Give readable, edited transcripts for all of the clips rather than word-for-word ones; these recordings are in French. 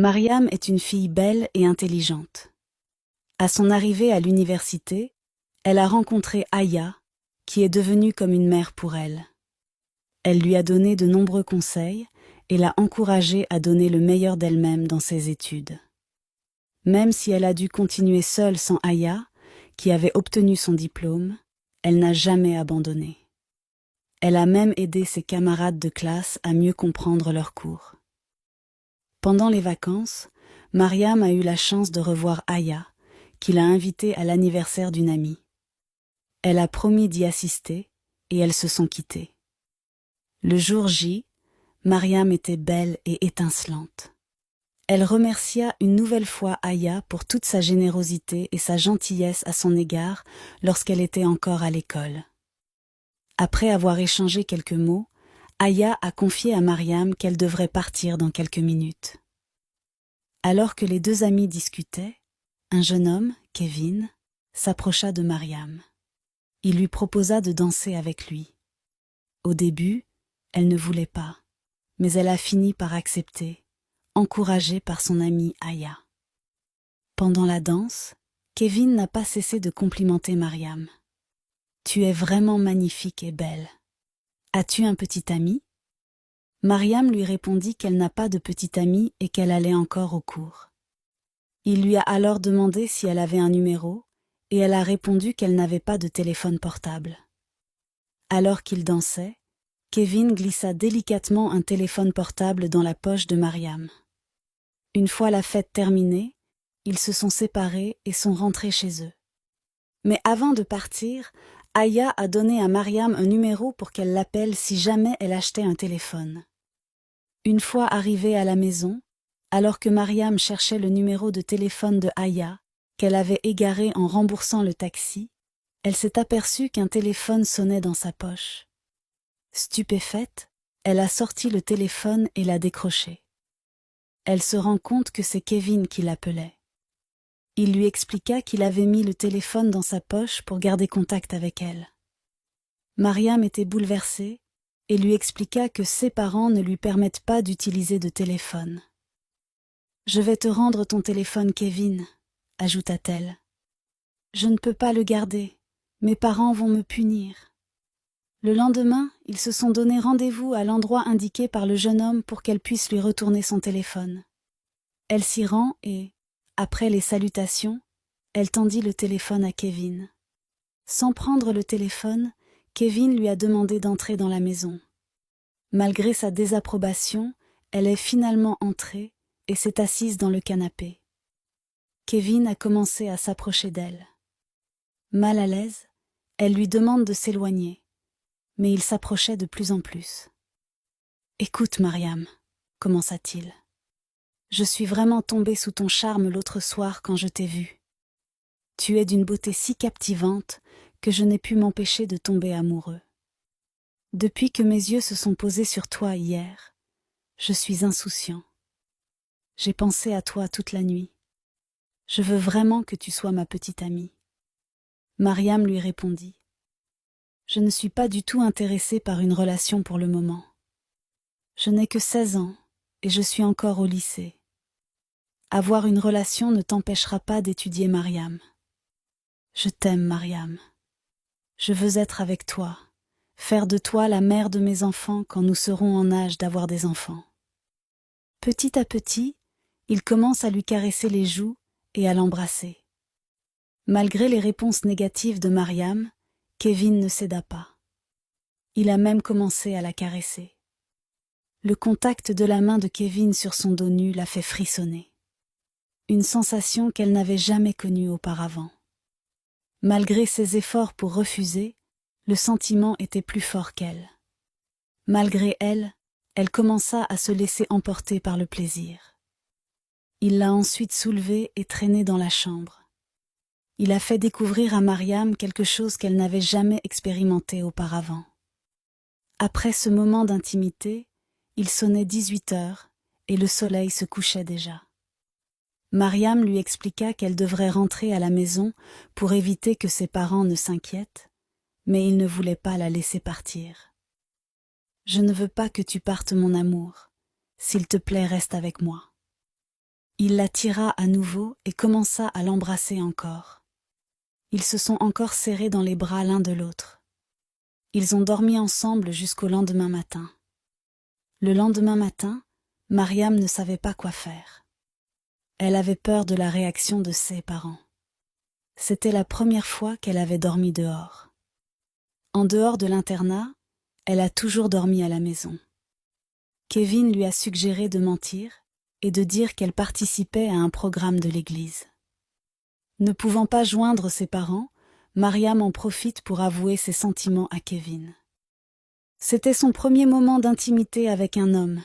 Mariam est une fille belle et intelligente. À son arrivée à l'université, elle a rencontré Aya, qui est devenue comme une mère pour elle. Elle lui a donné de nombreux conseils et l'a encouragée à donner le meilleur d'elle-même dans ses études. Même si elle a dû continuer seule sans Aya, qui avait obtenu son diplôme, elle n'a jamais abandonné. Elle a même aidé ses camarades de classe à mieux comprendre leurs cours. Pendant les vacances, Mariam a eu la chance de revoir Aya, qui l'a invitée à l'anniversaire d'une amie. Elle a promis d'y assister et elles se sont quittées. Le jour J, Mariam était belle et étincelante. Elle remercia une nouvelle fois Aya pour toute sa générosité et sa gentillesse à son égard lorsqu'elle était encore à l'école. Après avoir échangé quelques mots, Aya a confié à Mariam qu'elle devrait partir dans quelques minutes. Alors que les deux amies discutaient, un jeune homme, Kevin, s'approcha de Mariam. Il lui proposa de danser avec lui. Au début, elle ne voulait pas, mais elle a fini par accepter, encouragée par son amie Aya. Pendant la danse, Kevin n'a pas cessé de complimenter Mariam. « Tu es vraiment magnifique et belle. As-tu un petit ami ?» Mariam lui répondit qu'elle n'a pas de petit ami et qu'elle allait encore au cours. Il lui a alors demandé si elle avait un numéro, et elle a répondu qu'elle n'avait pas de téléphone portable. Alors qu'ils dansaient, Kevin glissa délicatement un téléphone portable dans la poche de Mariam. Une fois la fête terminée, ils se sont séparés et sont rentrés chez eux. Mais avant de partir, Aya a donné à Mariam un numéro pour qu'elle l'appelle si jamais elle achetait un téléphone. Une fois arrivée à la maison, alors que Mariam cherchait le numéro de téléphone de Aya, qu'elle avait égaré en remboursant le taxi, elle s'est aperçue qu'un téléphone sonnait dans sa poche. Stupéfaite, elle a sorti le téléphone et l'a décroché. Elle se rend compte que c'est Kevin qui l'appelait. Il lui expliqua qu'il avait mis le téléphone dans sa poche pour garder contact avec elle. Mariam était bouleversée et lui expliqua que ses parents ne lui permettent pas d'utiliser de téléphone. « Je vais te rendre ton téléphone, Kevin, » ajouta-t-elle. « Je ne peux pas le garder, mes parents vont me punir. » Le lendemain, ils se sont donné rendez-vous à l'endroit indiqué par le jeune homme pour qu'elle puisse lui retourner son téléphone. Elle s'y rend et, après les salutations, elle tendit le téléphone à Kevin. Sans prendre le téléphone, Kevin lui a demandé d'entrer dans la maison. Malgré sa désapprobation, elle est finalement entrée et s'est assise dans le canapé. Kevin a commencé à s'approcher d'elle. Mal à l'aise, elle lui demande de s'éloigner, mais il s'approchait de plus en plus. « Écoute, Mariam, » commença-t-il. « Je suis vraiment tombé sous ton charme l'autre soir quand je t'ai vue. Tu es d'une beauté si captivante que je n'ai pu m'empêcher de tomber amoureux. Depuis que mes yeux se sont posés sur toi hier, je suis insouciant. J'ai pensé à toi toute la nuit. Je veux vraiment que tu sois ma petite amie. » Mariam lui répondit. « Je ne suis pas du tout intéressée par une relation pour le moment. Je n'ai que 16 ans et je suis encore au lycée. Avoir une relation ne t'empêchera pas d'étudier, Mariam. Je t'aime, Mariam. Je veux être avec toi, faire de toi la mère de mes enfants quand nous serons en âge d'avoir des enfants. » Petit à petit, il commence à lui caresser les joues et à l'embrasser. Malgré les réponses négatives de Mariam, Kevin ne céda pas. Il a même commencé à la caresser. Le contact de la main de Kevin sur son dos nu l'a fait frissonner. Une sensation qu'elle n'avait jamais connue auparavant. Malgré ses efforts pour refuser, le sentiment était plus fort qu'elle. Malgré elle, elle commença à se laisser emporter par le plaisir. Il l'a ensuite soulevée et traînée dans la chambre. Il a fait découvrir à Mariam quelque chose qu'elle n'avait jamais expérimenté auparavant. Après ce moment d'intimité, il sonnait 18 heures et le soleil se couchait déjà. Mariam lui expliqua qu'elle devrait rentrer à la maison pour éviter que ses parents ne s'inquiètent, mais il ne voulait pas la laisser partir. « Je ne veux pas que tu partes, mon amour. S'il te plaît, reste avec moi. » Il la tira à nouveau et commença à l'embrasser encore. Ils se sont encore serrés dans les bras l'un de l'autre. Ils ont dormi ensemble jusqu'au lendemain matin. Le lendemain matin, Mariam ne savait pas quoi faire. Elle avait peur de la réaction de ses parents. C'était la première fois qu'elle avait dormi dehors. En dehors de l'internat, elle a toujours dormi à la maison. Kevin lui a suggéré de mentir et de dire qu'elle participait à un programme de l'église. Ne pouvant pas joindre ses parents, Mariam en profite pour avouer ses sentiments à Kevin. C'était son premier moment d'intimité avec un homme.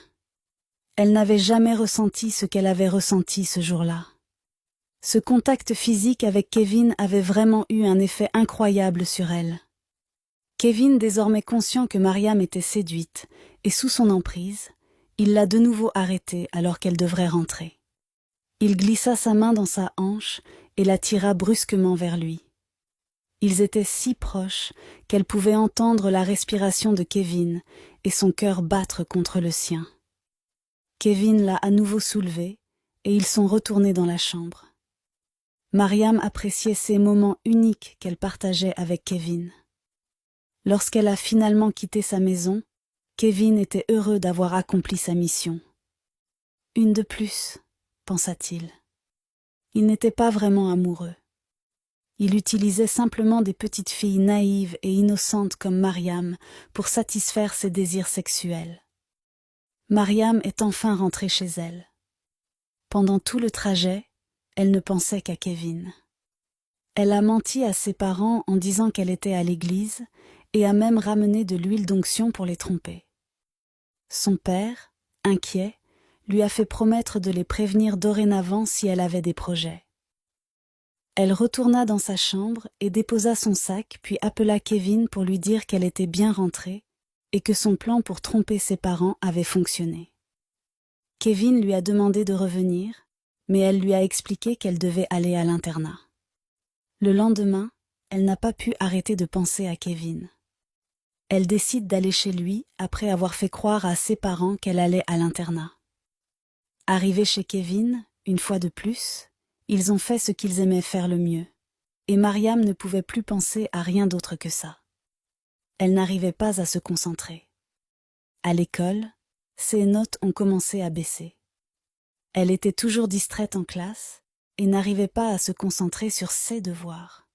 Elle n'avait jamais ressenti ce qu'elle avait ressenti ce jour-là. Ce contact physique avec Kevin avait vraiment eu un effet incroyable sur elle. Kevin, désormais conscient que Mariam était séduite et sous son emprise, il l'a de nouveau arrêtée alors qu'elle devrait rentrer. Il glissa sa main dans sa hanche et la tira brusquement vers lui. Ils étaient si proches qu'elle pouvait entendre la respiration de Kevin et son cœur battre contre le sien. Kevin l'a à nouveau soulevée et ils sont retournés dans la chambre. Mariam appréciait ces moments uniques qu'elle partageait avec Kevin. Lorsqu'elle a finalement quitté sa maison, Kevin était heureux d'avoir accompli sa mission. Une de plus, pensa-t-il. Il n'était pas vraiment amoureux. Il utilisait simplement des petites filles naïves et innocentes comme Mariam pour satisfaire ses désirs sexuels. Mariam est enfin rentrée chez elle. Pendant tout le trajet, elle ne pensait qu'à Kevin. Elle a menti à ses parents en disant qu'elle était à l'église et a même ramené de l'huile d'onction pour les tromper. Son père, inquiet, lui a fait promettre de les prévenir dorénavant si elle avait des projets. Elle retourna dans sa chambre et déposa son sac, puis appela Kevin pour lui dire qu'elle était bien rentrée et que son plan pour tromper ses parents avait fonctionné. Kevin lui a demandé de revenir, mais elle lui a expliqué qu'elle devait aller à l'internat. Le lendemain, elle n'a pas pu arrêter de penser à Kevin. Elle décide d'aller chez lui après avoir fait croire à ses parents qu'elle allait à l'internat. Arrivée chez Kevin, une fois de plus, ils ont fait ce qu'ils aimaient faire le mieux, et Mariam ne pouvait plus penser à rien d'autre que ça. Elle n'arrivait pas à se concentrer. À l'école, ses notes ont commencé à baisser. Elle était toujours distraite en classe et n'arrivait pas à se concentrer sur ses devoirs.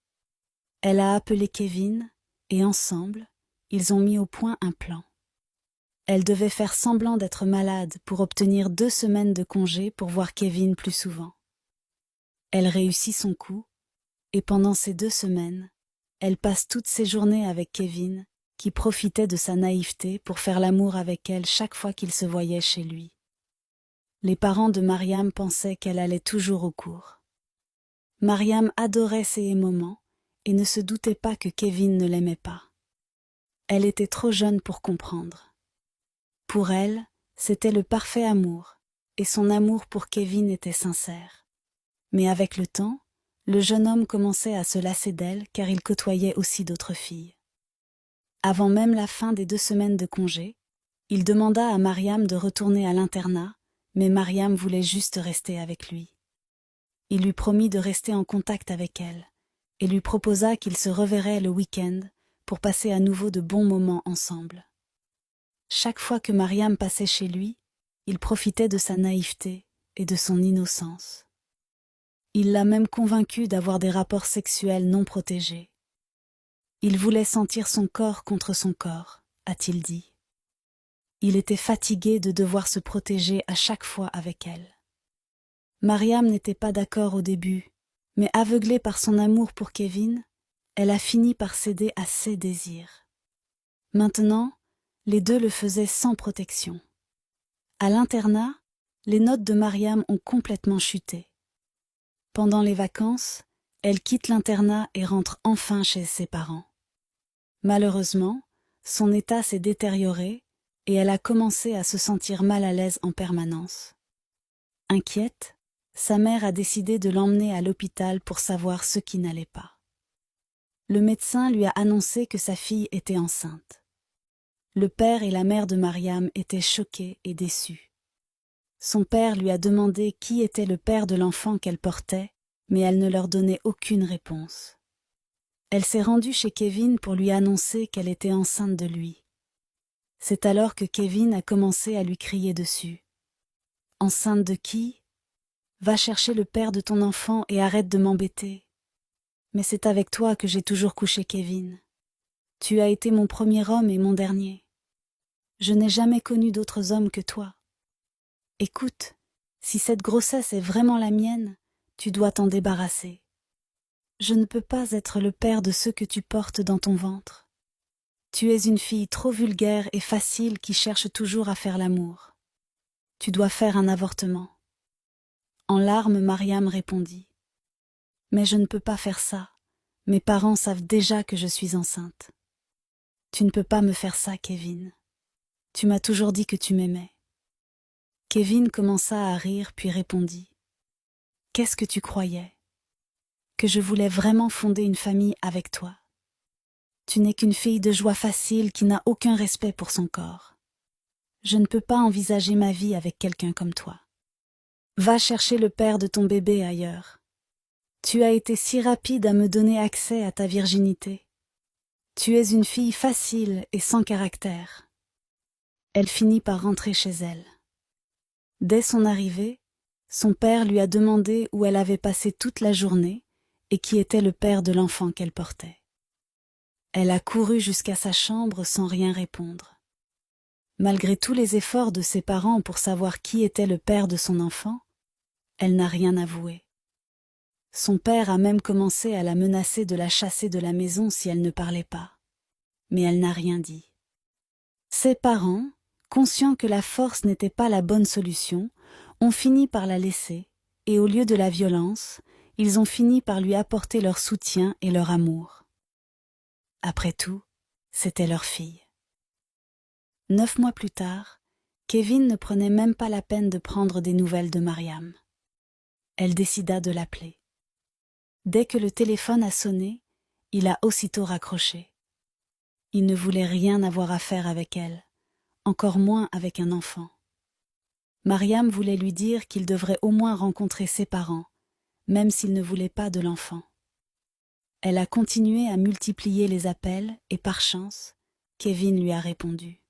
Elle a appelé Kevin et ensemble, ils ont mis au point un plan. Elle devait faire semblant d'être malade pour obtenir 2 semaines de congé pour voir Kevin plus souvent. Elle réussit son coup et pendant ces 2 semaines, elle passe toutes ses journées avec Kevin qui profitait de sa naïveté pour faire l'amour avec elle chaque fois qu'il se voyait chez lui. Les parents de Mariam pensaient qu'elle allait toujours au cours. Mariam adorait ces moments et ne se doutait pas que Kevin ne l'aimait pas. Elle était trop jeune pour comprendre. Pour elle, c'était le parfait amour, et son amour pour Kevin était sincère. Mais avec le temps, le jeune homme commençait à se lasser d'elle car il côtoyait aussi d'autres filles. Avant même la fin des 2 semaines de congé, il demanda à Mariam de retourner à l'internat, mais Mariam voulait juste rester avec lui. Il lui promit de rester en contact avec elle, et lui proposa qu'ils se reverraient le week-end pour passer à nouveau de bons moments ensemble. Chaque fois que Mariam passait chez lui, il profitait de sa naïveté et de son innocence. Il l'a même convaincue d'avoir des rapports sexuels non protégés. Il voulait sentir son corps contre son corps, a-t-il dit. Il était fatigué de devoir se protéger à chaque fois avec elle. Mariam n'était pas d'accord au début, mais aveuglée par son amour pour Kevin, elle a fini par céder à ses désirs. Maintenant, les deux le faisaient sans protection. À l'internat, les notes de Mariam ont complètement chuté. Pendant les vacances, elle quitte l'internat et rentre enfin chez ses parents. Malheureusement, son état s'est détérioré et elle a commencé à se sentir mal à l'aise en permanence. Inquiète, sa mère a décidé de l'emmener à l'hôpital pour savoir ce qui n'allait pas. Le médecin lui a annoncé que sa fille était enceinte. Le père et la mère de Mariam étaient choqués et déçus. Son père lui a demandé qui était le père de l'enfant qu'elle portait, mais elle ne leur donnait aucune réponse. Elle s'est rendue chez Kevin pour lui annoncer qu'elle était enceinte de lui. C'est alors que Kevin a commencé à lui crier dessus. « Enceinte de qui ? Va chercher le père de ton enfant et arrête de m'embêter. Mais c'est avec toi que j'ai toujours couché, Kevin. Tu as été mon premier homme et mon dernier. Je n'ai jamais connu d'autres hommes que toi. Écoute, si cette grossesse est vraiment la mienne, tu dois t'en débarrasser. Je ne peux pas être le père de ceux que tu portes dans ton ventre. Tu es une fille trop vulgaire et facile qui cherche toujours à faire l'amour. Tu dois faire un avortement. » En larmes, Mariam répondit. « Mais je ne peux pas faire ça. Mes parents savent déjà que je suis enceinte. Tu ne peux pas me faire ça, Kevin. Tu m'as toujours dit que tu m'aimais. » Kevin commença à rire puis répondit. « Qu'est-ce que tu croyais ? Que je voulais vraiment fonder une famille avec toi. Tu n'es qu'une fille de joie facile qui n'a aucun respect pour son corps. Je ne peux pas envisager ma vie avec quelqu'un comme toi. Va chercher le père de ton bébé ailleurs. Tu as été si rapide à me donner accès à ta virginité. Tu es une fille facile et sans caractère. » Elle finit par rentrer chez elle. Dès son arrivée, son père lui a demandé où elle avait passé toute la journée et qui était le père de l'enfant qu'elle portait. Elle a couru jusqu'à sa chambre sans rien répondre. Malgré tous les efforts de ses parents pour savoir qui était le père de son enfant, elle n'a rien avoué. Son père a même commencé à la menacer de la chasser de la maison si elle ne parlait pas. Mais elle n'a rien dit. Ses parents, conscients que la force n'était pas la bonne solution, ont fini par la laisser, et au lieu de la violence, ils ont fini par lui apporter leur soutien et leur amour. Après tout, c'était leur fille. 9 mois plus tard, Kevin ne prenait même pas la peine de prendre des nouvelles de Mariam. Elle décida de l'appeler. Dès que le téléphone a sonné, il a aussitôt raccroché. Il ne voulait rien avoir à faire avec elle, encore moins avec un enfant. Mariam voulait lui dire qu'il devrait au moins rencontrer ses parents, même s'il ne voulait pas de l'enfant. Elle a continué à multiplier les appels et par chance, Kevin lui a répondu.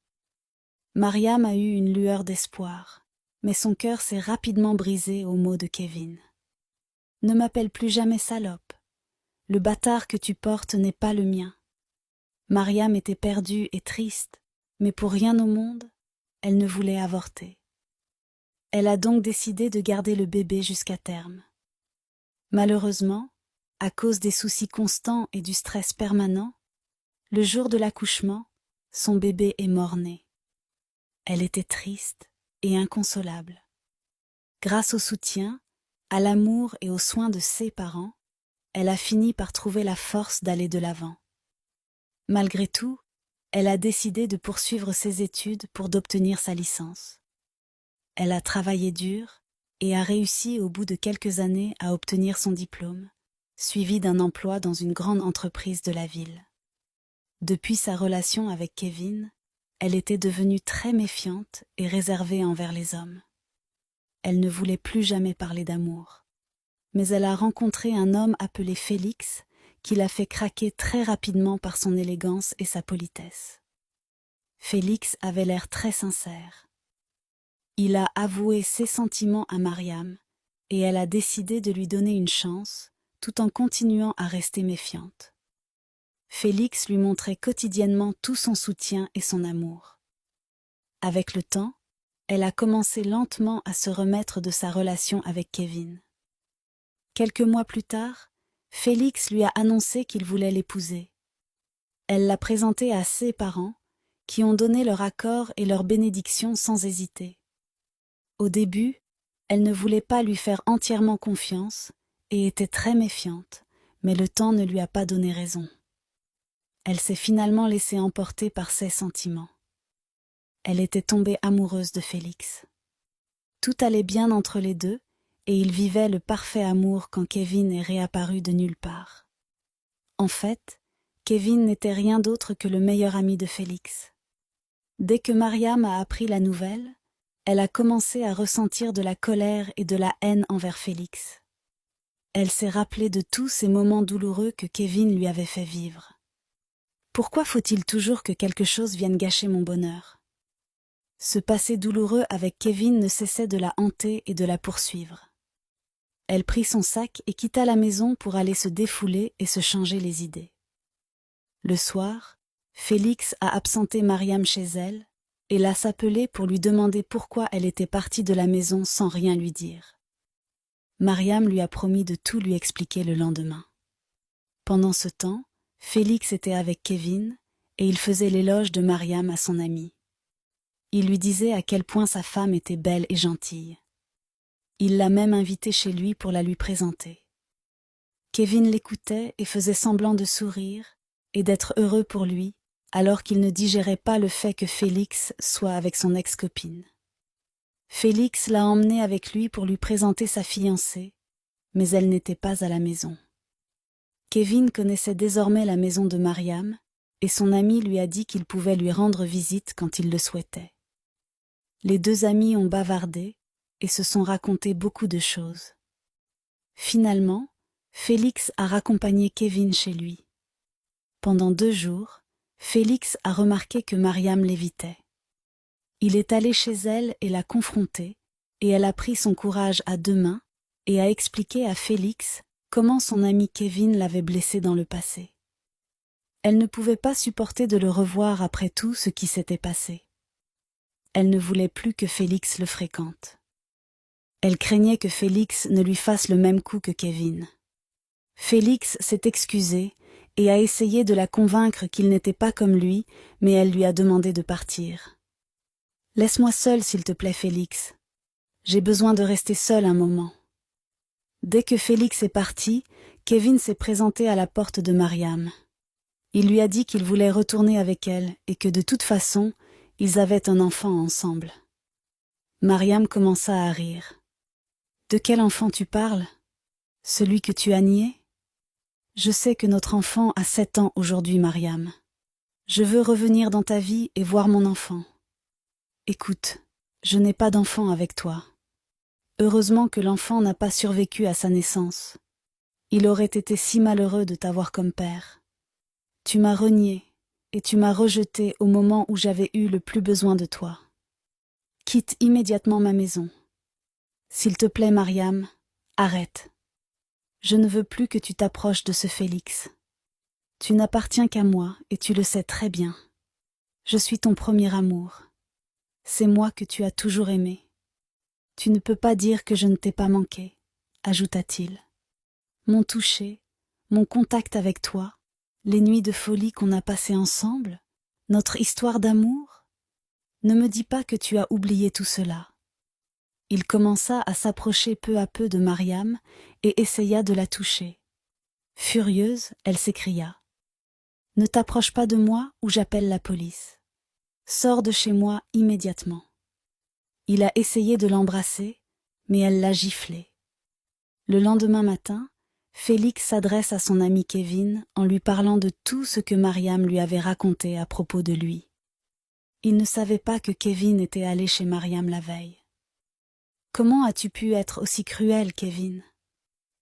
Mariam a eu une lueur d'espoir, mais son cœur s'est rapidement brisé aux mots de Kevin. « Ne m'appelle plus jamais salope. Le bâtard que tu portes n'est pas le mien. » Mariam était perdue et triste, mais pour rien au monde, elle ne voulait avorter. Elle a donc décidé de garder le bébé jusqu'à terme. Malheureusement, à cause des soucis constants et du stress permanent, le jour de l'accouchement, son bébé est mort-né. Elle était triste et inconsolable. Grâce au soutien, à l'amour et aux soins de ses parents, elle a fini par trouver la force d'aller de l'avant. Malgré tout, elle a décidé de poursuivre ses études pour d'obtenir sa licence. Elle a travaillé dur et a réussi au bout de quelques années à obtenir son diplôme, suivi d'un emploi dans une grande entreprise de la ville. Depuis sa relation avec Kevin, elle était devenue très méfiante et réservée envers les hommes. Elle ne voulait plus jamais parler d'amour. Mais elle a rencontré un homme appelé Félix, qui l'a fait craquer très rapidement par son élégance et sa politesse. Félix avait l'air très sincère. Il a avoué ses sentiments à Mariam, et elle a décidé de lui donner une chance, tout en continuant à rester méfiante. Félix lui montrait quotidiennement tout son soutien et son amour. Avec le temps, elle a commencé lentement à se remettre de sa relation avec Kevin. Quelques mois plus tard, Félix lui a annoncé qu'il voulait l'épouser. Elle l'a présenté à ses parents, qui ont donné leur accord et leur bénédiction sans hésiter. Au début, elle ne voulait pas lui faire entièrement confiance et était très méfiante, mais le temps ne lui a pas donné raison. Elle s'est finalement laissée emporter par ses sentiments. Elle était tombée amoureuse de Félix. Tout allait bien entre les deux, et ils vivaient le parfait amour quand Kevin est réapparu de nulle part. En fait, Kevin n'était rien d'autre que le meilleur ami de Félix. Dès que Mariam a appris la nouvelle, elle a commencé à ressentir de la colère et de la haine envers Félix. Elle s'est rappelée de tous ces moments douloureux que Kevin lui avait fait vivre. Pourquoi faut-il toujours que quelque chose vienne gâcher mon bonheur? Ce passé douloureux avec Kevin ne cessait de la hanter et de la poursuivre. Elle prit son sac et quitta la maison pour aller se défouler et se changer les idées. Le soir, Félix a absenté Mariam chez elle et l'a s'appelée pour lui demander pourquoi elle était partie de la maison sans rien lui dire. Mariam lui a promis de tout lui expliquer le lendemain. Pendant ce temps, Félix était avec Kevin et il faisait l'éloge de Mariam à son ami. Il lui disait à quel point sa femme était belle et gentille. Il l'a même invitée chez lui pour la lui présenter. Kevin l'écoutait et faisait semblant de sourire et d'être heureux pour lui, alors qu'il ne digérait pas le fait que Félix soit avec son ex-copine. Félix l'a emmenée avec lui pour lui présenter sa fiancée, mais elle n'était pas à la maison. Kevin connaissait désormais la maison de Mariam, et son ami lui a dit qu'il pouvait lui rendre visite quand il le souhaitait. Les deux amis ont bavardé et se sont raconté beaucoup de choses. Finalement, Félix a raccompagné Kevin chez lui. Pendant 2 jours, Félix a remarqué que Mariam l'évitait. Il est allé chez elle et l'a confrontée, et elle a pris son courage à 2 mains et a expliqué à Félix comment son ami Kevin l'avait blessé dans le passé. Elle ne pouvait pas supporter de le revoir après tout ce qui s'était passé. Elle ne voulait plus que Félix le fréquente. Elle craignait que Félix ne lui fasse le même coup que Kevin. Félix s'est excusé et a essayé de la convaincre qu'il n'était pas comme lui, mais elle lui a demandé de partir. « Laisse-moi seule, s'il te plaît, Félix. J'ai besoin de rester seule un moment. » Dès que Félix est parti, Kevin s'est présenté à la porte de Mariam. Il lui a dit qu'il voulait retourner avec elle et que de toute façon, ils avaient un enfant ensemble. Mariam commença à rire. « De quel enfant tu parles? Celui que tu as nié? Je sais que notre enfant a 7 ans aujourd'hui, Mariam. Je veux revenir dans ta vie et voir mon enfant. Écoute, je n'ai pas d'enfant avec toi. Heureusement que l'enfant n'a pas survécu à sa naissance. Il aurait été si malheureux de t'avoir comme père. Tu m'as renié et tu m'as rejeté au moment où j'avais eu le plus besoin de toi. Quitte immédiatement ma maison. S'il te plaît, Mariam, arrête. Je ne veux plus que tu t'approches de ce Félix. Tu n'appartiens qu'à moi et tu le sais très bien. Je suis ton premier amour. C'est moi que tu as toujours aimé. Tu ne peux pas dire que je ne t'ai pas manqué, ajouta-t-il. Mon toucher, mon contact avec toi, les nuits de folie qu'on a passées ensemble, notre histoire d'amour. Ne me dis pas que tu as oublié tout cela. Il commença à s'approcher peu à peu de Mariam et essaya de la toucher. Furieuse, elle s'écria. « Ne t'approche pas de moi ou j'appelle la police. Sors de chez moi immédiatement. » Il a essayé de l'embrasser, mais elle l'a giflé. Le lendemain matin, Félix s'adresse à son ami Kevin en lui parlant de tout ce que Mariam lui avait raconté à propos de lui. Il ne savait pas que Kevin était allé chez Mariam la veille. « Comment as-tu pu être aussi cruel, Kevin?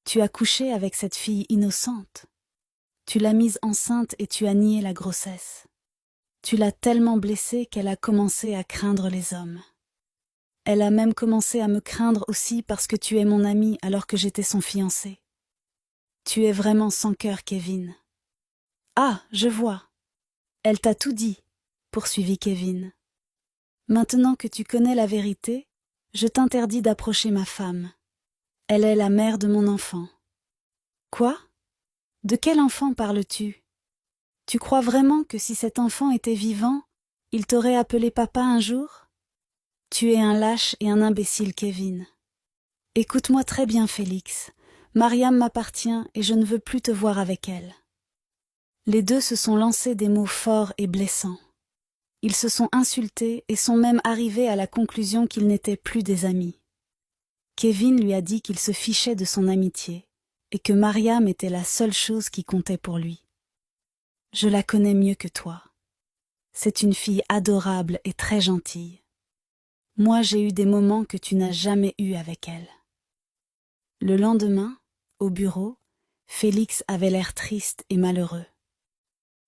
Tu as couché avec cette fille innocente. Tu l'as mise enceinte et tu as nié la grossesse. Tu l'as tellement blessée qu'elle a commencé à craindre les hommes. Elle a même commencé à me craindre aussi parce que tu es mon ami alors que j'étais son fiancé. Tu es vraiment sans cœur, Kevin. »« Ah, je vois. Elle t'a tout dit, » poursuivit Kevin. « Maintenant que tu connais la vérité, je t'interdis d'approcher ma femme. Elle est la mère de mon enfant. »« Quoi? De quel enfant parles-tu? Tu crois vraiment que si cet enfant était vivant, il t'aurait appelé papa un jour? Tu es un lâche et un imbécile, Kevin. Écoute-moi très bien, Félix. Mariam m'appartient et je ne veux plus te voir avec elle. » Les deux se sont lancés des mots forts et blessants. Ils se sont insultés et sont même arrivés à la conclusion qu'ils n'étaient plus des amis. Kevin lui a dit qu'il se fichait de son amitié et que Mariam était la seule chose qui comptait pour lui. « Je la connais mieux que toi. C'est une fille adorable et très gentille. Moi, j'ai eu des moments que tu n'as jamais eus avec elle. Le lendemain, au bureau, Félix avait l'air triste et malheureux.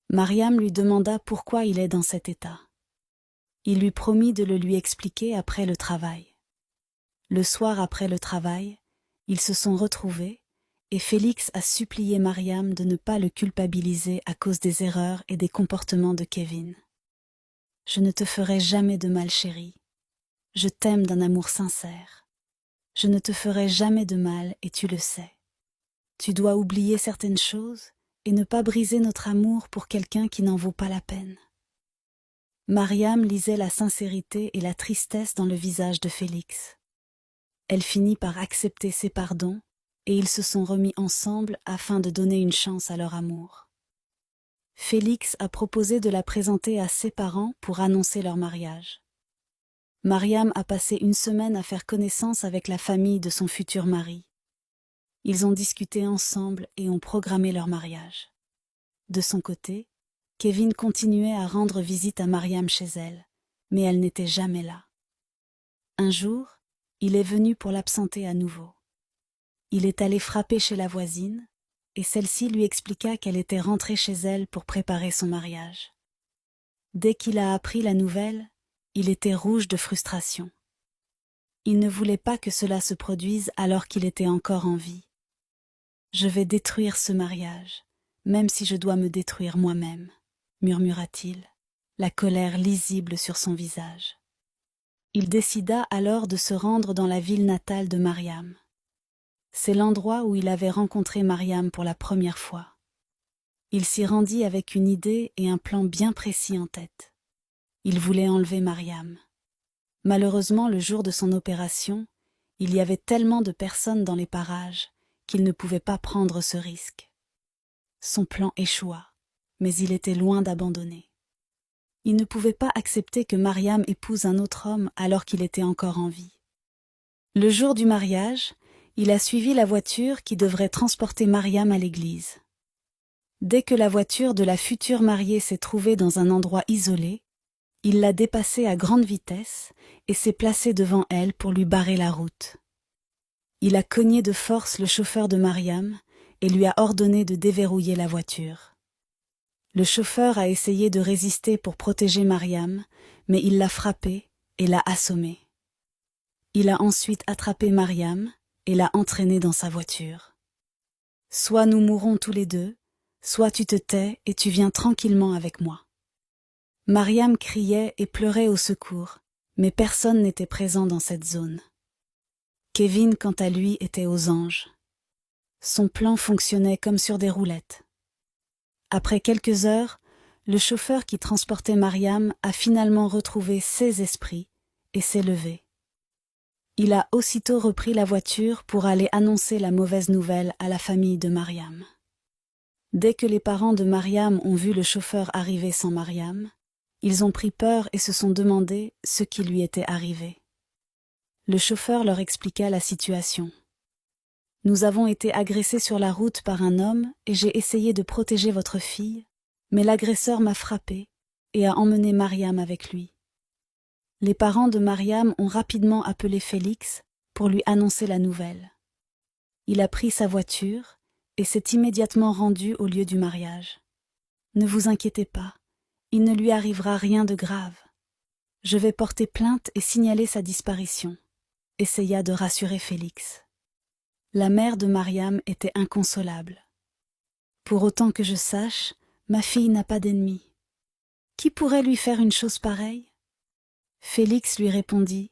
Mariam lui demanda pourquoi il est dans cet état. Il lui promit de le lui expliquer après le travail. Le soir après le travail, ils se sont retrouvés et Félix a supplié Mariam de ne pas le culpabiliser à cause des erreurs et des comportements de Kevin. « Je ne te ferai jamais de mal, chérie. Je t'aime d'un amour sincère. Je ne te ferai jamais de mal et tu le sais. Tu dois oublier certaines choses et ne pas briser notre amour pour quelqu'un qui n'en vaut pas la peine. » Mariam lisait la sincérité et la tristesse dans le visage de Félix. Elle finit par accepter ses pardons et ils se sont remis ensemble afin de donner une chance à leur amour. Félix a proposé de la présenter à ses parents pour annoncer leur mariage. Mariam a passé une semaine à faire connaissance avec la famille de son futur mari. Ils ont discuté ensemble et ont programmé leur mariage. De son côté, Kevin continuait à rendre visite à Mariam chez elle, mais elle n'était jamais là. Un jour, il est venu pour l'absenter à nouveau. Il est allé frapper chez la voisine, et celle-ci lui expliqua qu'elle était rentrée chez elle pour préparer son mariage. Dès qu'il a appris la nouvelle, il était rouge de frustration. Il ne voulait pas que cela se produise alors qu'il était encore en vie. « Je vais détruire ce mariage, même si je dois me détruire moi-même, » murmura-t-il, la colère lisible sur son visage. Il décida alors de se rendre dans la ville natale de Mariam. C'est l'endroit où il avait rencontré Mariam pour la première fois. Il s'y rendit avec une idée et un plan bien précis en tête. Il voulait enlever Mariam. Malheureusement, le jour de son opération, il y avait tellement de personnes dans les parages qu'il ne pouvait pas prendre ce risque. Son plan échoua, mais il était loin d'abandonner. Il ne pouvait pas accepter que Mariam épouse un autre homme alors qu'il était encore en vie. Le jour du mariage, il a suivi la voiture qui devrait transporter Mariam à l'église. Dès que la voiture de la future mariée s'est trouvée dans un endroit isolé, il l'a dépassée à grande vitesse et s'est placé devant elle pour lui barrer la route. Il a cogné de force le chauffeur de Mariam et lui a ordonné de déverrouiller la voiture. Le chauffeur a essayé de résister pour protéger Mariam, mais il l'a frappée et l'a assommée. Il a ensuite attrapé Mariam et l'a entraînée dans sa voiture. « Soit nous mourrons tous les deux, soit tu te tais et tu viens tranquillement avec moi. » Mariam criait et pleurait au secours, mais personne n'était présent dans cette zone. Kevin, quant à lui, était aux anges. Son plan fonctionnait comme sur des roulettes. Après quelques heures, le chauffeur qui transportait Mariam a finalement retrouvé ses esprits et s'est levé. Il a aussitôt repris la voiture pour aller annoncer la mauvaise nouvelle à la famille de Mariam. Dès que les parents de Mariam ont vu le chauffeur arriver sans Mariam, ils ont pris peur et se sont demandé ce qui lui était arrivé. Le chauffeur leur expliqua la situation. « Nous avons été agressés sur la route par un homme et j'ai essayé de protéger votre fille, mais l'agresseur m'a frappé et a emmené Mariam avec lui. » Les parents de Mariam ont rapidement appelé Félix pour lui annoncer la nouvelle. Il a pris sa voiture et s'est immédiatement rendu au lieu du mariage. « Ne vous inquiétez pas, il ne lui arrivera rien de grave. Je vais porter plainte et signaler sa disparition, » essaya de rassurer Félix. La mère de Mariam était inconsolable. « Pour autant que je sache, ma fille n'a pas d'ennemis. Qui pourrait lui faire une chose pareille ?» Félix lui répondit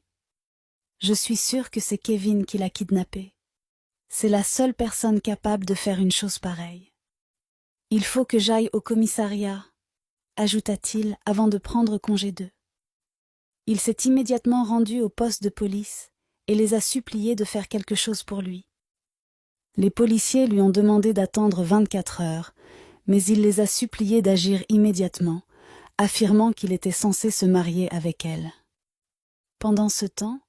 « Je suis sûr que c'est Kevin qui l'a kidnappée. C'est la seule personne capable de faire une chose pareille. Il faut que j'aille au commissariat, » ajouta-t-il avant de prendre congé d'eux. Il s'est immédiatement rendu au poste de police et les a suppliés de faire quelque chose pour lui. Les policiers lui ont demandé d'attendre 24 heures, mais il les a suppliés d'agir immédiatement, affirmant qu'il était censé se marier avec elle. Pendant ce temps,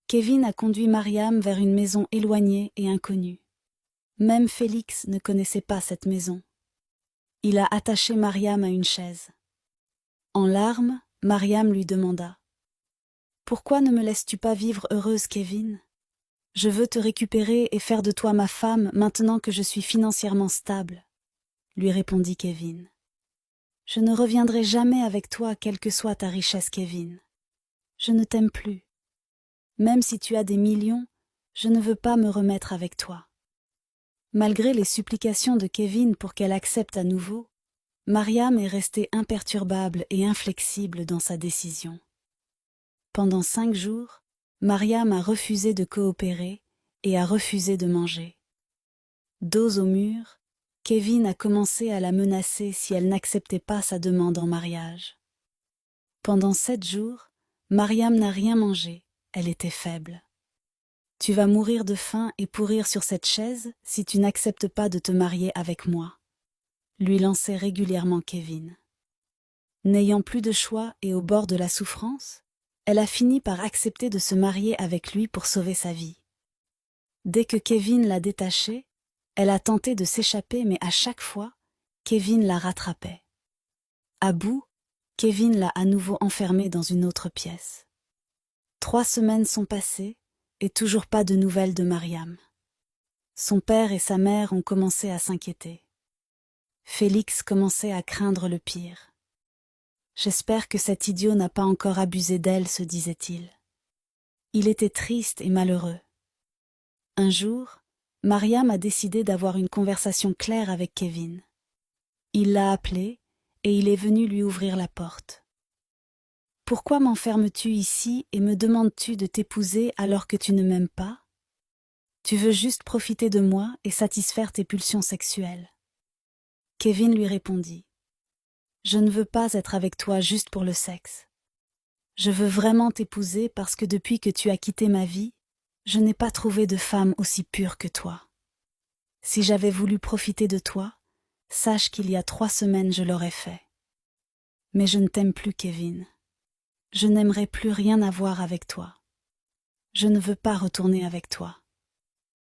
Kevin a conduit Mariam vers une maison éloignée et inconnue. Même Félix ne connaissait pas cette maison. Il a attaché Mariam à une chaise. En larmes, Mariam lui demanda Pourquoi ne me laisses-tu pas vivre heureuse, Kevin? Je veux te récupérer et faire de toi ma femme maintenant que je suis financièrement stable, lui répondit Kevin. Je ne reviendrai jamais avec toi, quelle que soit ta richesse, Kevin. Je ne t'aime plus. Même si tu as des millions, je ne veux pas me remettre avec toi. Malgré les supplications de Kevin pour qu'elle accepte à nouveau, Mariam est restée imperturbable et inflexible dans sa décision. Pendant 5 jours, Mariam a refusé de coopérer et a refusé de manger. Dos au mur, Kevin a commencé à la menacer si elle n'acceptait pas sa demande en mariage. Pendant 7 jours, Mariam n'a rien mangé, elle était faible. Tu vas mourir de faim et pourrir sur cette chaise si tu n'acceptes pas de te marier avec moi, lui lançait régulièrement Kevin. N'ayant plus de choix et au bord de la souffrance, elle a fini par accepter de se marier avec lui pour sauver sa vie. Dès que Kevin l'a détachée, elle a tenté de s'échapper, mais à chaque fois, Kevin la rattrapait. À bout, Kevin l'a à nouveau enfermée dans une autre pièce. 3 semaines sont passées, et toujours pas de nouvelles de Mariam. Son père et sa mère ont commencé à s'inquiéter. Félix commençait à craindre le pire. J'espère que cet idiot n'a pas encore abusé d'elle, se disait-il. Il était triste et malheureux. Un jour, Mariam a décidé d'avoir une conversation claire avec Kevin. Il l'a appelé et il est venu lui ouvrir la porte. « Pourquoi m'enfermes-tu ici et me demandes-tu de t'épouser alors que tu ne m'aimes pas? Tu veux juste profiter de moi et satisfaire tes pulsions sexuelles. » Kevin lui répondit. « Je ne veux pas être avec toi juste pour le sexe. Je veux vraiment t'épouser parce que depuis que tu as quitté ma vie, je n'ai pas trouvé de femme aussi pure que toi. Si j'avais voulu profiter de toi, sache qu'il y a 3 semaines je l'aurais fait. Mais je ne t'aime plus, Kevin. Je n'aimerais plus rien avoir avec toi. Je ne veux pas retourner avec toi.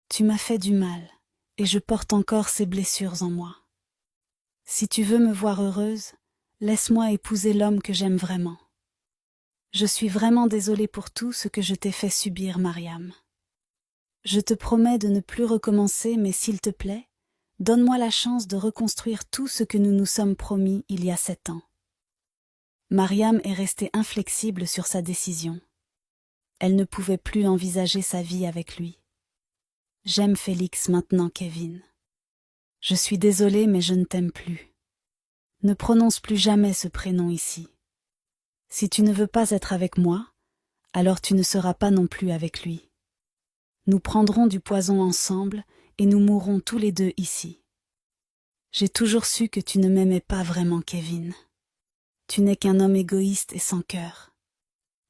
Tu m'as fait du mal, et je porte encore ces blessures en moi. Si tu veux me voir heureuse, laisse-moi épouser l'homme que j'aime vraiment. Je suis vraiment désolée pour tout ce que je t'ai fait subir, Mariam. Je te promets de ne plus recommencer, mais s'il te plaît, donne-moi la chance de reconstruire tout ce que nous nous sommes promis il y a 7 ans. » Mariam est restée inflexible sur sa décision. Elle ne pouvait plus envisager sa vie avec lui. « J'aime Félix maintenant, Kevin. Je suis désolée, mais je ne t'aime plus. Ne prononce plus jamais ce prénom ici. Si tu ne veux pas être avec moi, alors tu ne seras pas non plus avec lui. Nous prendrons du poison ensemble et nous mourrons tous les deux ici. J'ai toujours su que tu ne m'aimais pas vraiment, Kevin. Tu n'es qu'un homme égoïste et sans cœur.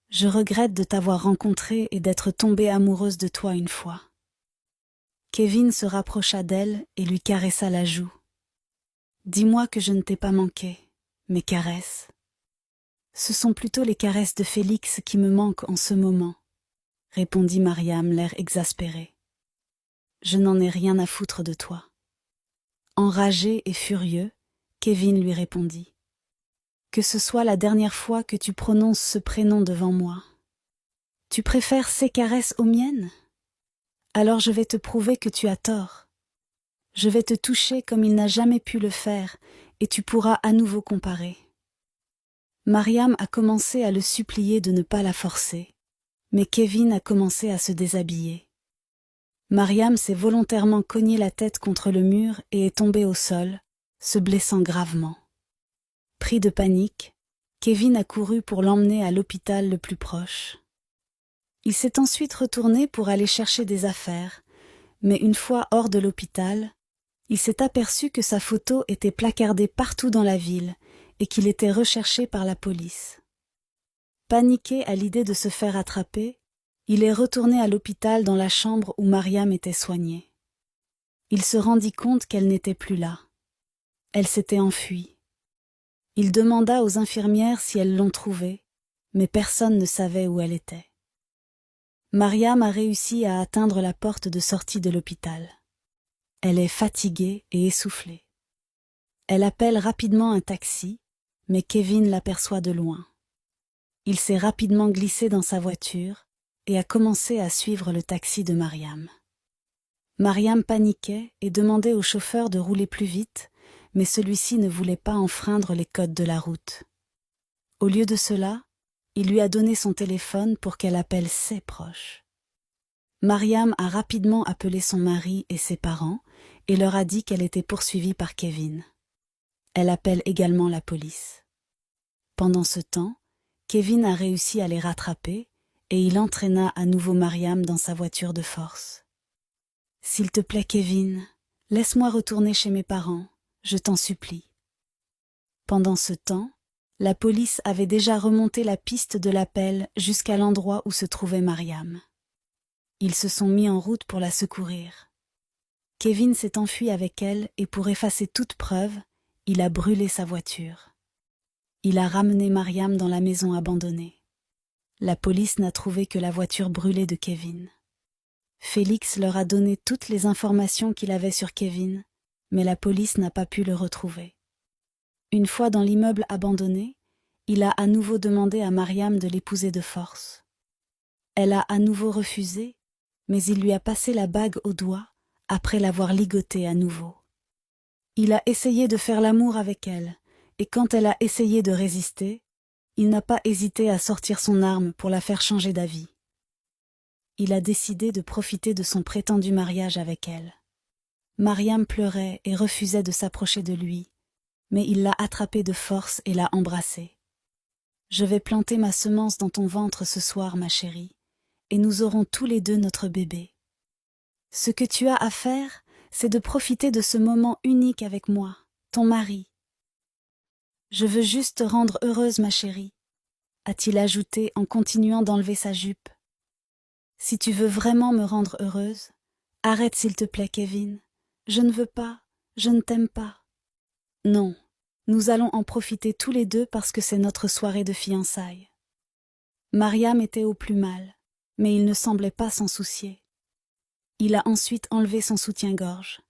Je regrette de t'avoir rencontré et d'être tombée amoureuse de toi une fois. » Kevin se rapprocha d'elle et lui caressa la joue. « Dis-moi que je ne t'ai pas manqué, mes caresses. Ce sont plutôt les caresses de Félix qui me manquent en ce moment, » répondit Mariam, l'air exaspéré. « Je n'en ai rien à foutre de toi. » Enragé et furieux, Kevin lui répondit. « Que ce soit la dernière fois que tu prononces ce prénom devant moi. Tu préfères ces caresses aux miennes? Alors je vais te prouver que tu as tort. Je vais te toucher comme il n'a jamais pu le faire, et tu pourras à nouveau comparer. » Mariam a commencé à le supplier de ne pas la forcer, mais Kevin a commencé à se déshabiller. Mariam s'est volontairement cogné la tête contre le mur et est tombée au sol, se blessant gravement. Pris de panique, Kevin a couru pour l'emmener à l'hôpital le plus proche. Il s'est ensuite retourné pour aller chercher des affaires, mais une fois hors de l'hôpital, il s'est aperçu que sa photo était placardée partout dans la ville et qu'il était recherché par la police. Paniqué à l'idée de se faire attraper, il est retourné à l'hôpital dans la chambre où Mariam était soignée. Il se rendit compte qu'elle n'était plus là. Elle s'était enfuie. Il demanda aux infirmières si elles l'ont trouvée, mais personne ne savait où elle était. Mariam a réussi à atteindre la porte de sortie de l'hôpital. Elle est fatiguée et essoufflée. Elle appelle rapidement un taxi, mais Kevin l'aperçoit de loin. Il s'est rapidement glissé dans sa voiture et a commencé à suivre le taxi de Mariam. Mariam paniquait et demandait au chauffeur de rouler plus vite, mais celui-ci ne voulait pas enfreindre les codes de la route. Au lieu de cela, il lui a donné son téléphone pour qu'elle appelle ses proches. Mariam a rapidement appelé son mari et ses parents et leur a dit qu'elle était poursuivie par Kevin. Elle appelle également la police. Pendant ce temps, Kevin a réussi à les rattraper et il entraîna à nouveau Mariam dans sa voiture de force. « S'il te plaît, Kevin, laisse-moi retourner chez mes parents, je t'en supplie. » Pendant ce temps, la police avait déjà remonté la piste de l'appel jusqu'à l'endroit où se trouvait Mariam. Ils se sont mis en route pour la secourir. Kevin s'est enfui avec elle et pour effacer toute preuve, il a brûlé sa voiture. Il a ramené Mariam dans la maison abandonnée. La police n'a trouvé que la voiture brûlée de Kevin. Félix leur a donné toutes les informations qu'il avait sur Kevin, mais la police n'a pas pu le retrouver. Une fois dans l'immeuble abandonné, il a à nouveau demandé à Mariam de l'épouser de force. Elle a à nouveau refusé, mais il lui a passé la bague au doigt après l'avoir ligotée à nouveau. Il a essayé de faire l'amour avec elle, et quand elle a essayé de résister, il n'a pas hésité à sortir son arme pour la faire changer d'avis. Il a décidé de profiter de son prétendu mariage avec elle. Mariam pleurait et refusait de s'approcher de lui, mais il l'a attrapée de force et l'a embrassée. « Je vais planter ma semence dans ton ventre ce soir, ma chérie, et nous aurons tous les deux notre bébé. Ce que tu as à faire, c'est de profiter de ce moment unique avec moi, ton mari. Je veux juste te rendre heureuse, ma chérie, » a-t-il ajouté en continuant d'enlever sa jupe. « Si tu veux vraiment me rendre heureuse, arrête s'il te plaît, Kevin. Je ne veux pas, je ne t'aime pas. Non, nous allons en profiter tous les deux parce que c'est notre soirée de fiançailles. » Mariam était au plus mal, mais il ne semblait pas s'en soucier. Il a ensuite enlevé son soutien-gorge.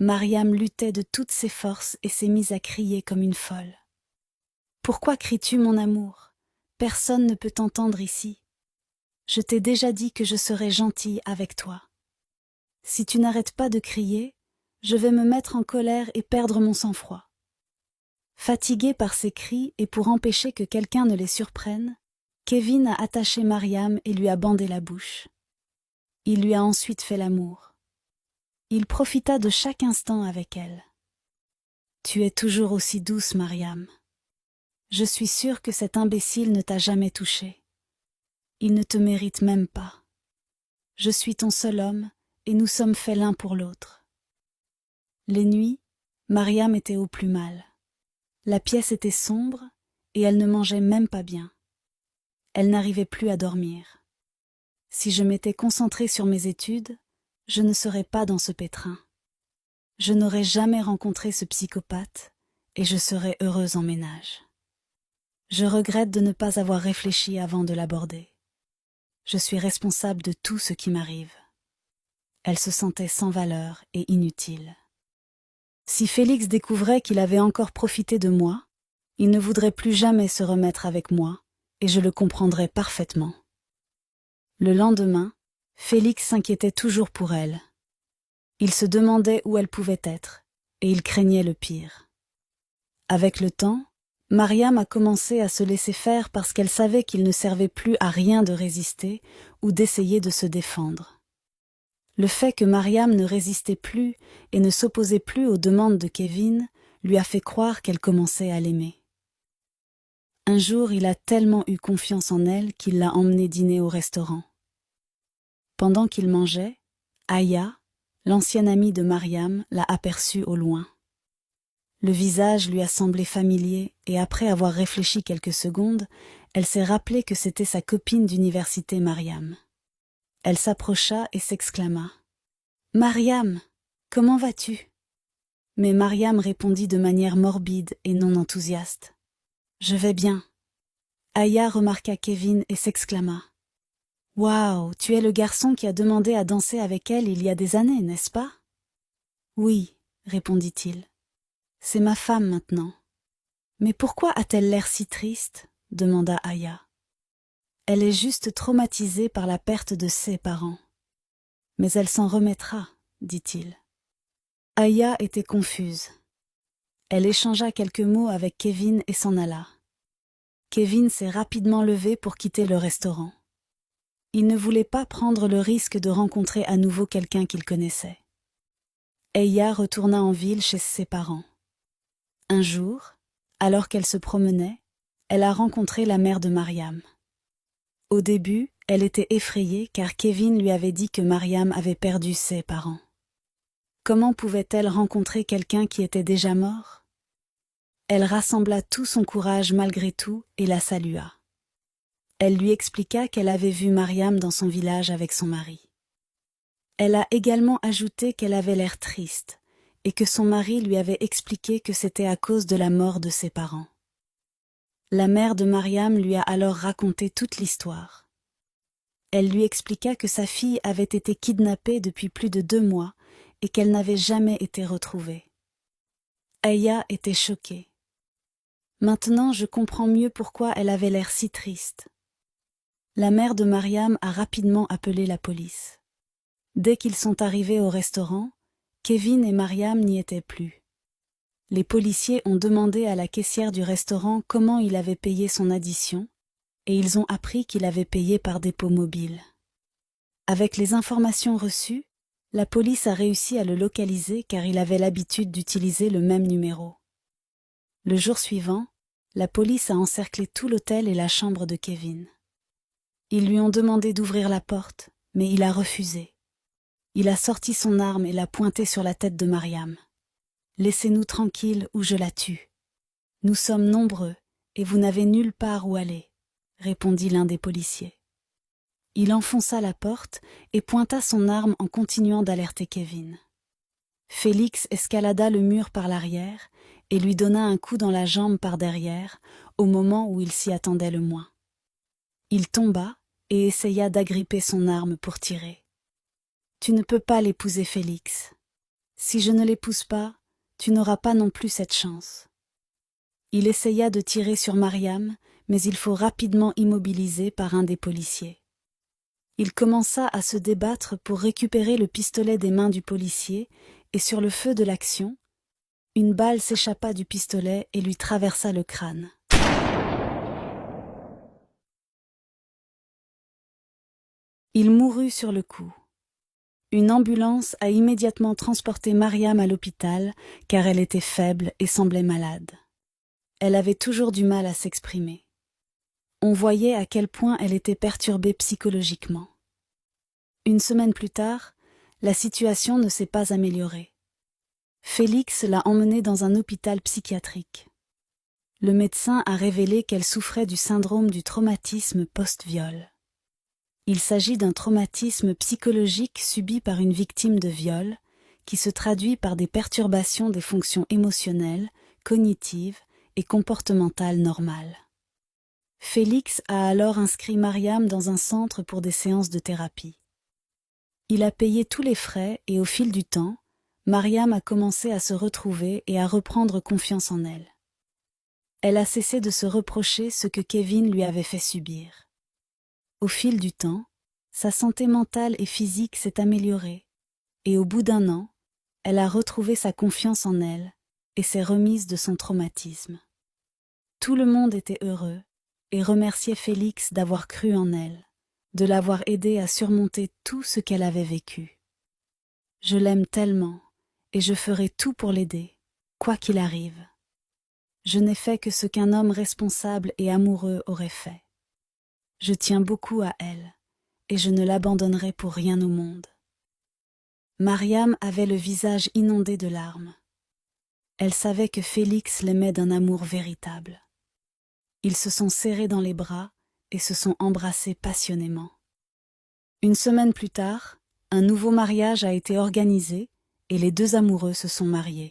Mariam luttait de toutes ses forces et s'est mise à crier comme une folle. « Pourquoi cries-tu, mon amour? Personne ne peut t'entendre ici. Je t'ai déjà dit que je serais gentille avec toi. Si tu n'arrêtes pas de crier, je vais me mettre en colère et perdre mon sang-froid. » Fatigué par ses cris et pour empêcher que quelqu'un ne les surprenne, Kevin a attaché Mariam et lui a bandé la bouche. Il lui a ensuite fait l'amour. Il profita de chaque instant avec elle. « Tu es toujours aussi douce, Mariam. Je suis sûre que cet imbécile ne t'a jamais touchée. Il ne te mérite même pas. Je suis ton seul homme et nous sommes faits l'un pour l'autre. » Les nuits, Mariam était au plus mal. La pièce était sombre et elle ne mangeait même pas bien. Elle n'arrivait plus à dormir. Si je m'étais concentrée sur mes études, je ne serais pas dans ce pétrin. Je n'aurais jamais rencontré ce psychopathe et je serais heureuse en ménage. Je regrette de ne pas avoir réfléchi avant de l'aborder. Je suis responsable de tout ce qui m'arrive. Elle se sentait sans valeur et inutile. Si Félix découvrait qu'il avait encore profité de moi, il ne voudrait plus jamais se remettre avec moi, et je le comprendrais parfaitement. Le lendemain, Félix s'inquiétait toujours pour elle. Il se demandait où elle pouvait être, et il craignait le pire. Avec le temps, Mariam a commencé à se laisser faire parce qu'elle savait qu'il ne servait plus à rien de résister ou d'essayer de se défendre. Le fait que Mariam ne résistait plus et ne s'opposait plus aux demandes de Kevin lui a fait croire qu'elle commençait à l'aimer. Un jour, il a tellement eu confiance en elle qu'il l'a emmenée dîner au restaurant. Pendant qu'il mangeait, Aya, l'ancienne amie de Mariam, l'a aperçue au loin. Le visage lui a semblé familier et après avoir réfléchi quelques secondes, elle s'est rappelé que c'était sa copine d'université Mariam. Elle s'approcha et s'exclama « Mariam, comment vas-tu ?» Mais Mariam répondit de manière morbide et non enthousiaste « Je vais bien. » Aya remarqua Kevin et s'exclama « Waouh, tu es le garçon qui a demandé à danser avec elle il y a des années, n'est-ce pas ?»« Oui, » répondit-il. « C'est ma femme maintenant. »« Mais pourquoi a-t-elle l'air si triste ?» demanda Aya. Elle est juste traumatisée par la perte de ses parents. Mais elle s'en remettra, dit-il. Aya était confuse. Elle échangea quelques mots avec Kevin et s'en alla. Kevin s'est rapidement levé pour quitter le restaurant. Il ne voulait pas prendre le risque de rencontrer à nouveau quelqu'un qu'il connaissait. Aya retourna en ville chez ses parents. Un jour, alors qu'elle se promenait, elle a rencontré la mère de Mariam. Au début, elle était effrayée car Kevin lui avait dit que Mariam avait perdu ses parents. Comment pouvait-elle rencontrer quelqu'un qui était déjà mort? Elle rassembla tout son courage malgré tout et la salua. Elle lui expliqua qu'elle avait vu Mariam dans son village avec son mari. Elle a également ajouté qu'elle avait l'air triste et que son mari lui avait expliqué que c'était à cause de la mort de ses parents. La mère de Mariam lui a alors raconté toute l'histoire. Elle lui expliqua que sa fille avait été kidnappée depuis plus de 2 mois et qu'elle n'avait jamais été retrouvée. Aya était choquée. Maintenant, je comprends mieux pourquoi elle avait l'air si triste. La mère de Mariam a rapidement appelé la police. Dès qu'ils sont arrivés au restaurant, Kevin et Mariam n'y étaient plus. Les policiers ont demandé à la caissière du restaurant comment il avait payé son addition, et ils ont appris qu'il avait payé par dépôt mobile. Avec les informations reçues, la police a réussi à le localiser car il avait l'habitude d'utiliser le même numéro. Le jour suivant, la police a encerclé tout l'hôtel et la chambre de Kevin. Ils lui ont demandé d'ouvrir la porte, mais il a refusé. Il a sorti son arme et l'a pointée sur la tête de Mariam. « Laissez-nous tranquilles ou je la tue. Nous sommes nombreux et vous n'avez nulle part où aller, » répondit l'un des policiers. Il enfonça la porte et pointa son arme en continuant d'alerter Kevin. Félix escalada le mur par l'arrière et lui donna un coup dans la jambe par derrière, au moment où il s'y attendait le moins. Il tomba et essaya d'agripper son arme pour tirer. « Tu ne peux pas l'épouser, Félix. Si je ne l'épouse pas, tu n'auras pas non plus cette chance. » Il essaya de tirer sur Mariam, mais il faut rapidement immobiliser par un des policiers. Il commença à se débattre pour récupérer le pistolet des mains du policier et sur le feu de l'action, une balle s'échappa du pistolet et lui traversa le crâne. Il mourut sur le coup. Une ambulance a immédiatement transporté Mariam à l'hôpital car elle était faible et semblait malade. Elle avait toujours du mal à s'exprimer. On voyait à quel point elle était perturbée psychologiquement. Une semaine plus tard, la situation ne s'est pas améliorée. Félix l'a emmenée dans un hôpital psychiatrique. Le médecin a révélé qu'elle souffrait du syndrome du traumatisme post-viol. Il s'agit d'un traumatisme psychologique subi par une victime de viol qui se traduit par des perturbations des fonctions émotionnelles, cognitives et comportementales normales. Félix a alors inscrit Mariam dans un centre pour des séances de thérapie. Il a payé tous les frais et au fil du temps, Mariam a commencé à se retrouver et à reprendre confiance en elle. Elle a cessé de se reprocher ce que Kevin lui avait fait subir. Au fil du temps, sa santé mentale et physique s'est améliorée et au bout d'1 an, elle a retrouvé sa confiance en elle et s'est remise de son traumatisme. Tout le monde était heureux et remerciait Félix d'avoir cru en elle, de l'avoir aidée à surmonter tout ce qu'elle avait vécu. Je l'aime tellement et je ferai tout pour l'aider, quoi qu'il arrive. Je n'ai fait que ce qu'un homme responsable et amoureux aurait fait. Je tiens beaucoup à elle, et je ne l'abandonnerai pour rien au monde. Mariam avait le visage inondé de larmes. Elle savait que Félix l'aimait d'un amour véritable. Ils se sont serrés dans les bras et se sont embrassés passionnément. Une semaine plus tard, un nouveau mariage a été organisé et les 2 amoureux se sont mariés.